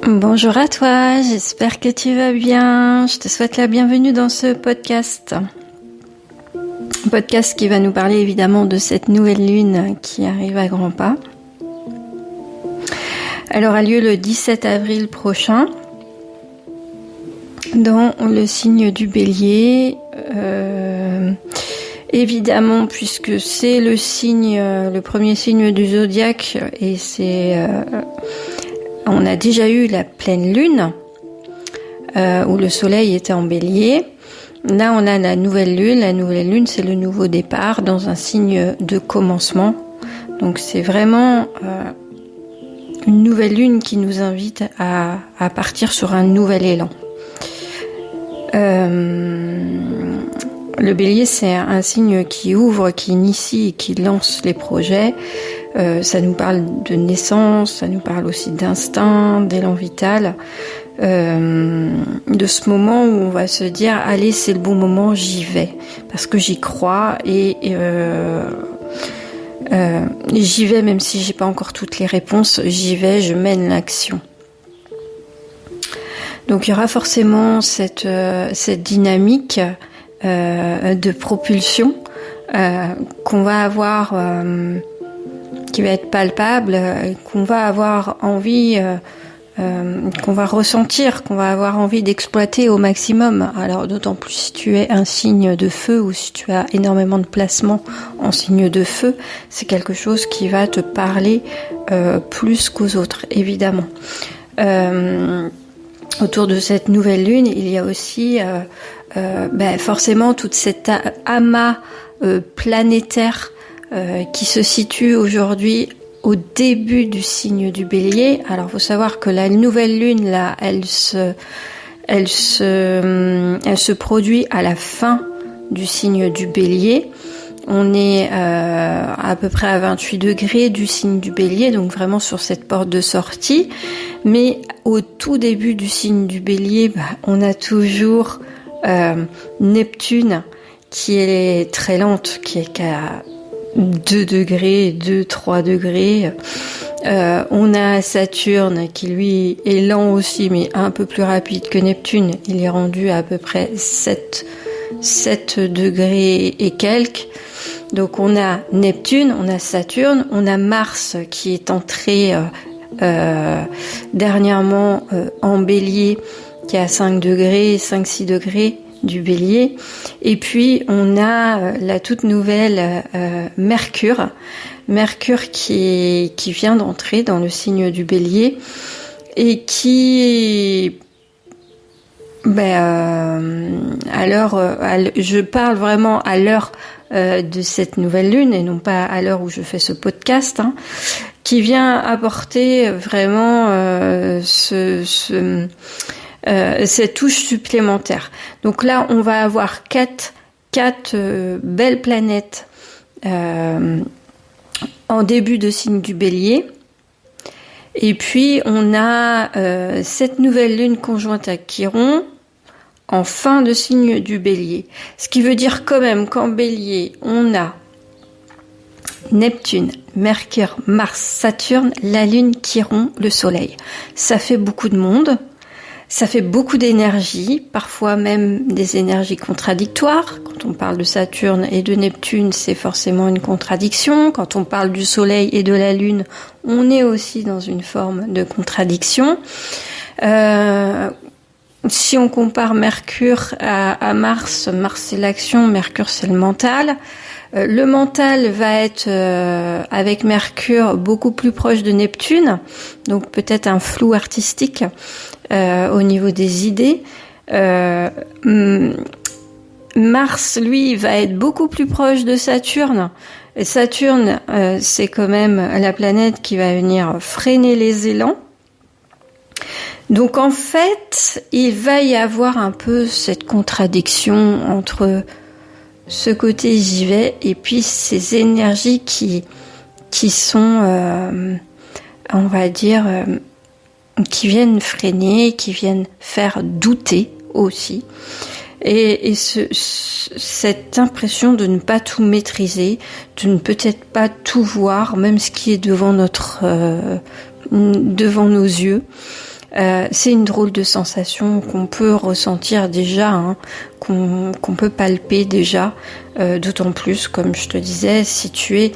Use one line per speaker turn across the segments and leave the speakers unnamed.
Bonjour à toi, j'espère que tu vas bien. Je te souhaite la bienvenue dans ce podcast. Un podcast qui va nous parler évidemment de cette nouvelle lune qui arrive à grands pas. Elle aura lieu le 17 avril prochain dans le signe du Bélier. Évidemment, puisque c'est le premier signe du zodiaque et on a déjà eu la pleine lune où le soleil était en Bélier. Là, on a la nouvelle lune. La nouvelle lune, c'est le nouveau départ dans un signe de commencement. Donc, c'est vraiment une nouvelle lune qui nous invite à partir sur un nouvel élan. Le Bélier, c'est un signe qui ouvre, qui initie, qui lance les projets. Ça nous parle de naissance, ça nous parle aussi d'instinct, d'élan vital, de ce moment où on va se dire « Allez, c'est le bon moment, j'y vais », parce que j'y crois et j'y vais même si j'ai pas encore toutes les réponses, j'y vais, je mène l'action. Donc il y aura forcément cette dynamique de propulsion qu'on va avoir, qui va être palpable, qu'on va avoir envie, qu'on va ressentir, qu'on va avoir envie d'exploiter au maximum. Alors d'autant plus si tu es un signe de feu ou si tu as énormément de placements en signe de feu, c'est quelque chose qui va te parler plus qu'aux autres, évidemment. Autour de cette nouvelle lune, il y a aussi forcément toute cette amas planétaire qui se situe aujourd'hui au début du signe du Bélier. Alors, faut savoir que la nouvelle lune, là, elle se produit à la fin du signe du Bélier. On est à peu près à 28 degrés du signe du Bélier, donc vraiment sur cette porte de sortie. Mais au tout début du signe du Bélier, on a toujours Neptune qui est très lente, qui est qu'à 2 degrés, 2-3 degrés. On a Saturne qui lui est lent aussi, mais un peu plus rapide que Neptune. Il est rendu à peu près 7 degrés et quelques. Donc on a Neptune, on a Saturne, on a Mars qui est entré dernièrement en Bélier, qui est à 5 degrés, 5-6 degrés du Bélier. Et puis on a la toute nouvelle Mercure qui vient d'entrer dans le signe du Bélier et qui je parle vraiment à l'heure de cette nouvelle lune et non pas à l'heure où je fais ce podcast, qui vient apporter vraiment cette touche supplémentaire. Donc là, on va avoir quatre belles planètes en début de signe du Bélier. Et puis, on a cette nouvelle lune conjointe à Chiron en fin de signe du Bélier. Ce qui veut dire quand même qu'en Bélier, on a Neptune, Mercure, Mars, Saturne, la Lune, Chiron, le Soleil. Ça fait beaucoup de monde, ça fait beaucoup d'énergie, parfois même des énergies contradictoires. Quand on parle de Saturne et de Neptune, c'est forcément une contradiction. Quand on parle du Soleil et de la Lune, on est aussi dans une forme de contradiction. Si on compare Mercure à Mars, Mars c'est l'action, Mercure c'est le mental. Le mental va être avec Mercure beaucoup plus proche de Neptune, donc peut-être un flou artistique au niveau des idées. Mars, lui, va être beaucoup plus proche de Saturne. Et Saturne, c'est quand même la planète qui va venir freiner les élans. Donc en fait, il va y avoir un peu cette contradiction entre ce côté j'y vais et puis ces énergies qui sont, on va dire, qui viennent freiner, qui viennent faire douter aussi. Et cette impression de ne pas tout maîtriser, de ne peut-être pas tout voir, même ce qui est devant nos yeux. c'est une drôle de sensation qu'on peut ressentir déjà, hein, qu'on peut palper déjà, d'autant plus, comme je te disais, si tu es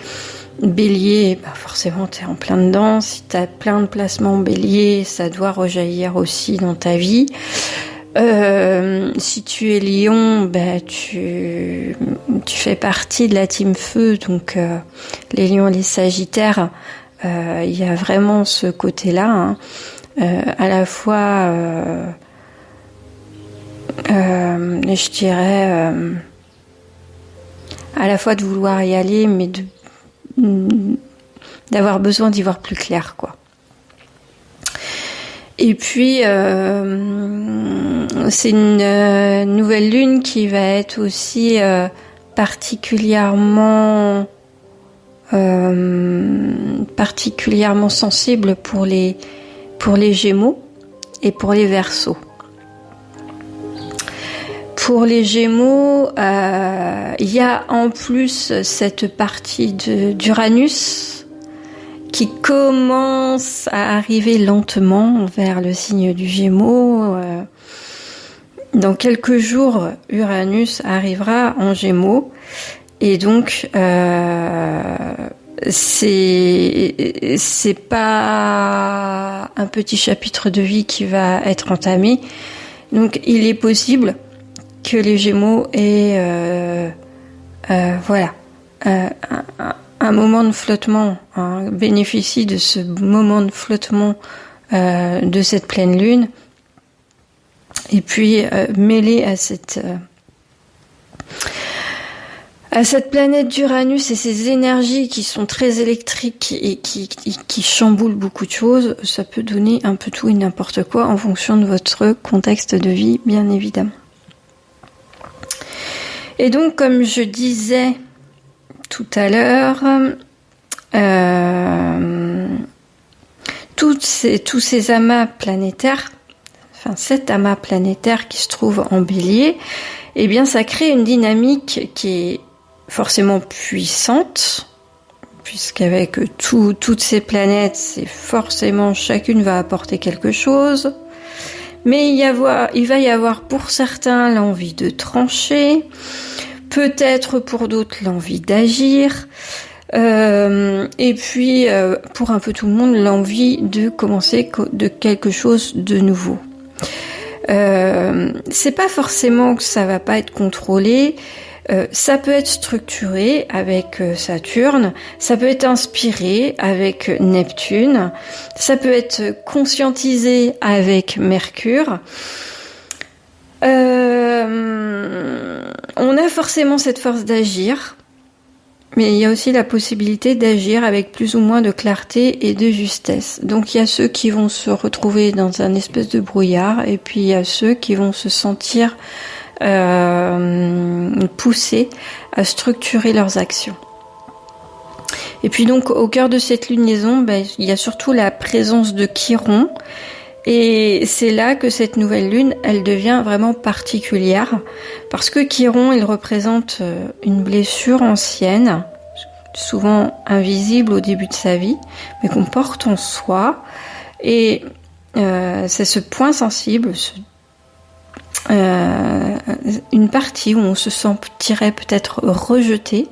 Bélier, bah forcément tu es en plein dedans. Si tu as plein de placements Bélier, ça doit rejaillir aussi dans ta vie. Si tu es Lion, bah tu fais partie de la team Feu, donc les Lions et les Sagittaires, il y a vraiment ce côté-là, hein, à la fois, je dirais, à la fois de vouloir y aller, mais d'avoir besoin d'y voir plus clair, quoi. Et puis c'est une nouvelle lune qui va être aussi particulièrement sensible pour les Gémeaux et pour les Verseaux. Pour les Gémeaux, il y a en plus cette partie d'Uranus qui commence à arriver lentement vers le signe du Gémeaux. Dans quelques jours, Uranus arrivera en Gémeaux et donc c'est pas un petit chapitre de vie qui va être entamé. Donc il est possible que les Gémeaux aient un moment de flottement, hein, bénéficient de ce moment de flottement de cette pleine lune, et puis mêlé à cette planète d'Uranus et ces énergies qui sont très électriques et qui chamboulent beaucoup de choses, ça peut donner un peu tout et n'importe quoi en fonction de votre contexte de vie, bien évidemment. Et donc, comme je disais tout à l'heure, tous ces amas planétaires, enfin cet amas planétaire qui se trouve en Bélier, eh bien ça crée une dynamique qui est forcément puissante, puisqu'avec toutes ces planètes, c'est forcément chacune va apporter quelque chose. Mais il va y avoir pour certains l'envie de trancher, peut-être pour d'autres l'envie d'agir, et puis pour un peu tout le monde l'envie de commencer de quelque chose de nouveau. C'est pas forcément que ça va pas être contrôlé. Ça peut être structuré avec Saturne, ça peut être inspiré avec Neptune, ça peut être conscientisé avec Mercure. On a forcément cette force d'agir, mais il y a aussi la possibilité d'agir avec plus ou moins de clarté et de justesse. Donc il y a ceux qui vont se retrouver dans un espèce de brouillard, et puis il y a ceux qui vont se sentir poussés à structurer leurs actions. Et puis donc au cœur de cette lunaison, il y a surtout la présence de Chiron, et c'est là que cette nouvelle lune, elle devient vraiment particulière, parce que Chiron, il représente une blessure ancienne, souvent invisible au début de sa vie, mais qu'on porte en soi, et c'est ce point sensible, une partie où on se sentirait peut-être rejeté,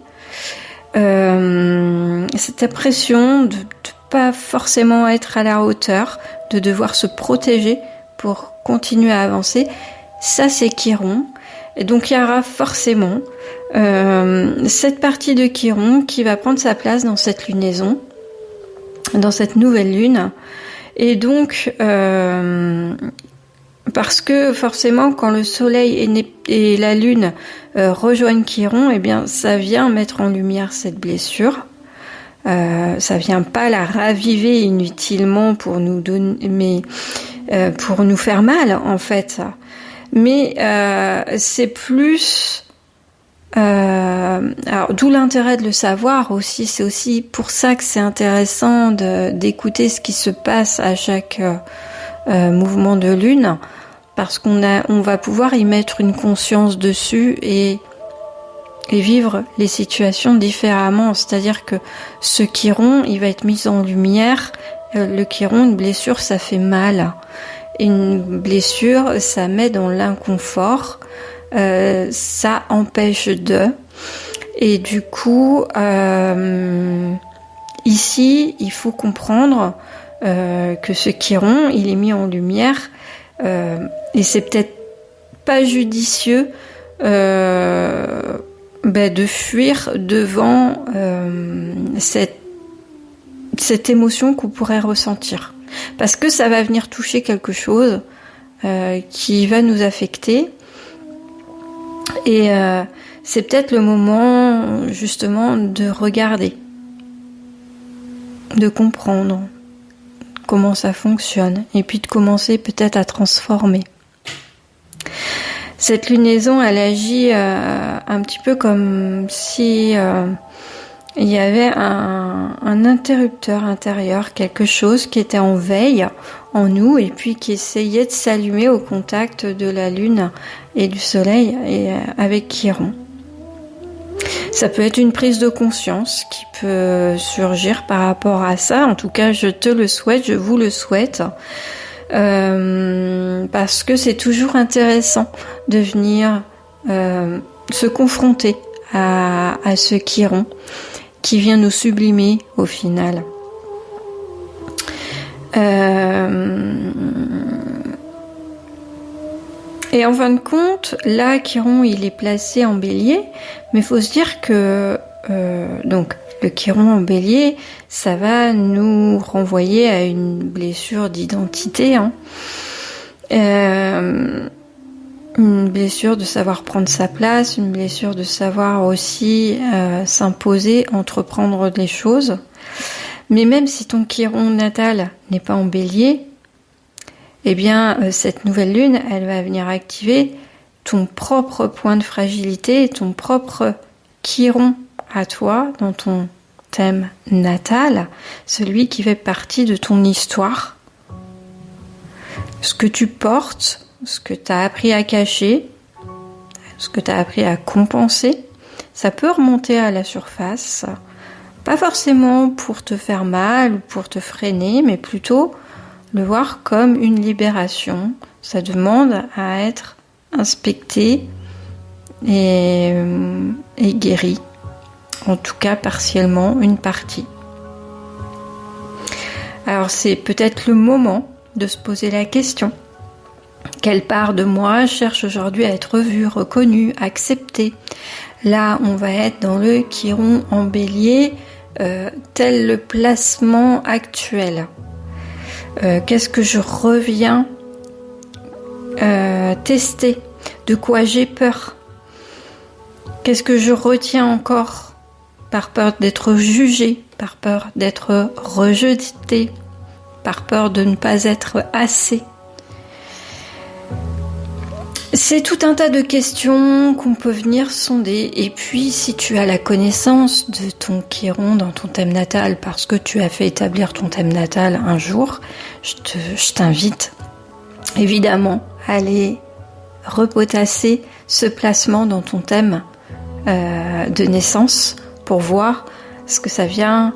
cette impression de pas forcément être à la hauteur, de devoir se protéger pour continuer à avancer, ça c'est Chiron. Et donc il y aura forcément cette partie de Chiron qui va prendre sa place dans cette lunaison, dans cette nouvelle lune. Et donc parce que forcément, quand le Soleil et la Lune rejoignent Chiron, eh bien, ça vient mettre en lumière cette blessure. Ça vient pas la raviver inutilement pour nous donner, mais pour nous faire mal, en fait. Mais c'est plus. Alors, d'où l'intérêt de le savoir aussi. C'est aussi pour ça que c'est intéressant d'écouter ce qui se passe à chaque mouvement de lune, parce qu'on va pouvoir y mettre une conscience dessus et et vivre les situations différemment. C'est-à-dire que ce chiron, il va être mis en lumière. Le chiron, une blessure, ça fait mal. Une blessure, ça met dans l'inconfort. Ça empêche de. Et du coup, ici, il faut comprendre que ce chiron, il est mis en lumière. Et c'est peut-être pas judicieux de fuir devant cette émotion qu'on pourrait ressentir. Parce que ça va venir toucher quelque chose qui va nous affecter. Et c'est peut-être le moment justement de regarder, de comprendre comment ça fonctionne et puis de commencer peut-être à transformer. Cette lunaison, elle agit un petit peu comme si il y avait un interrupteur intérieur, quelque chose qui était en veille en nous et puis qui essayait de s'allumer au contact de la lune et du soleil et avec Chiron. Ça peut être une prise de conscience qui peut surgir par rapport à ça. En tout cas, je te le souhaite, je vous le souhaite. Parce que c'est toujours intéressant de venir se confronter à ce Chiron qui vient nous sublimer au final. Et en fin de compte, là, Chiron, il est placé en bélier, mais il faut se dire que donc le Chiron en bélier, ça va nous renvoyer à une blessure d'identité, une blessure de savoir prendre sa place, une blessure de savoir aussi s'imposer, entreprendre les choses. Mais même si ton Chiron natal n'est pas en bélier, eh bien, cette nouvelle lune, elle va venir activer ton propre point de fragilité, ton propre Chiron à toi, dans ton thème natal, celui qui fait partie de ton histoire. Ce que tu portes, ce que tu as appris à cacher, ce que tu as appris à compenser, ça peut remonter à la surface. Pas forcément pour te faire mal ou pour te freiner, mais plutôt le voir comme une libération. Ça demande à être inspecté et guéri. En tout cas, partiellement, une partie. Alors, c'est peut-être le moment de se poser la question. Quelle part de moi cherche aujourd'hui à être vue, reconnue, acceptée? Là, on va être dans le Chiron en bélier, tel le placement actuel. Qu'est-ce que je reviens tester? De quoi j'ai peur? Qu'est-ce que je retiens encore par peur d'être jugée, par peur d'être rejetée, par peur de ne pas être assez? C'est tout un tas de questions qu'on peut venir sonder. Et puis, si tu as la connaissance de ton Chiron dans ton thème natal, parce que tu as fait établir ton thème natal un jour, je t'invite évidemment à aller repotasser ce placement dans ton thème de naissance pour voir ce que ça vient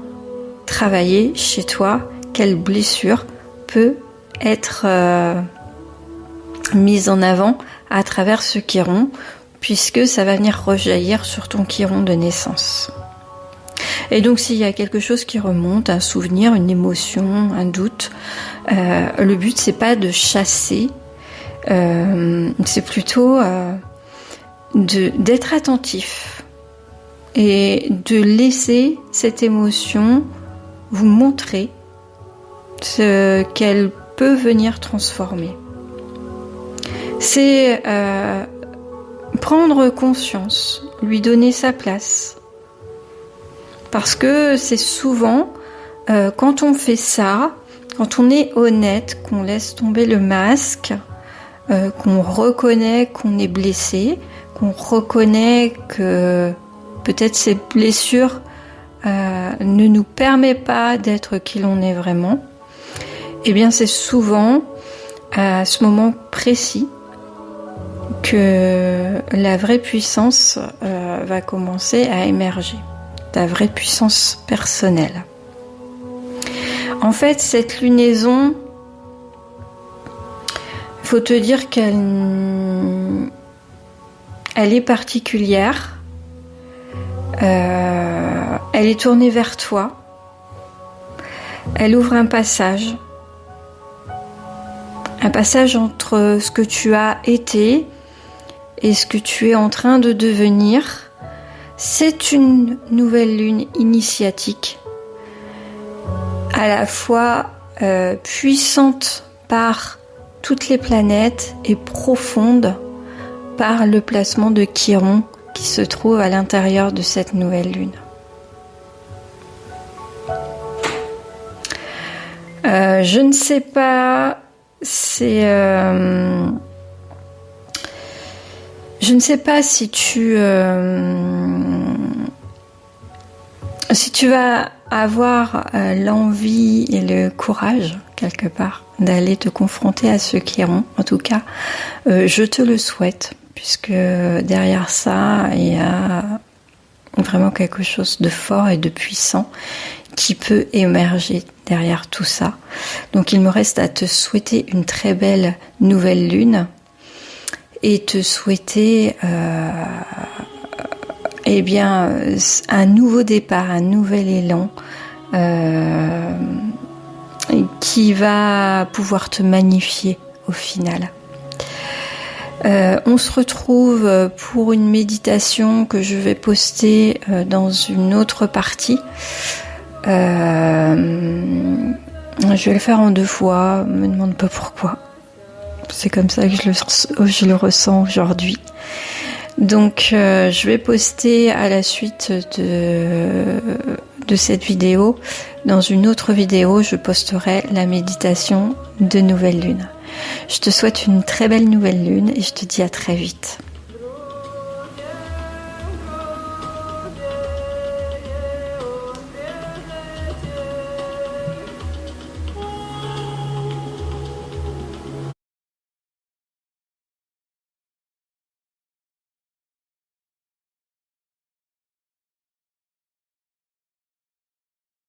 travailler chez toi, quelle blessure peut être mise en avant à travers ce Chiron, puisque ça va venir rejaillir sur ton Chiron de naissance. Et donc s'il y a quelque chose qui remonte, un souvenir, une émotion, un doute, le but c'est pas de chasser, c'est plutôt d'être attentif et de laisser cette émotion vous montrer ce qu'elle peut venir transformer. C'est prendre conscience, lui donner sa place. Parce que c'est souvent, quand on fait ça, quand on est honnête, qu'on laisse tomber le masque, qu'on reconnaît qu'on est blessé, qu'on reconnaît que peut-être cette blessure ne nous permet pas d'être qui l'on est vraiment, eh bien c'est souvent à ce moment précis que la vraie puissance va commencer à émerger, ta vraie puissance personnelle. En fait, cette lunaison, faut te dire qu'elle est particulière. Elle est tournée vers toi. Elle ouvre un passage entre ce que tu as été et ce que tu es en train de devenir. C'est une nouvelle lune initiatique, à la fois puissante par toutes les planètes et profonde par le placement de Chiron qui se trouve à l'intérieur de cette nouvelle lune. Je ne sais pas, je ne sais pas si tu vas avoir l'envie et le courage quelque part d'aller te confronter à ce Chiron. En tout cas, je te le souhaite, puisque derrière ça, il y a vraiment quelque chose de fort et de puissant qui peut émerger derrière tout ça. Donc il me reste à te souhaiter une très belle nouvelle lune et te souhaiter un nouveau départ, un nouvel élan qui va pouvoir te magnifier au final. On se retrouve pour une méditation que je vais poster dans une autre partie. Je vais le faire en 2 fois, me demande pas pourquoi. C'est comme ça que je le ressens aujourd'hui. Donc je vais poster à la suite de cette vidéo. Dans une autre vidéo, je posterai la méditation de nouvelle lune. Je te souhaite une très belle nouvelle lune et je te dis à très vite.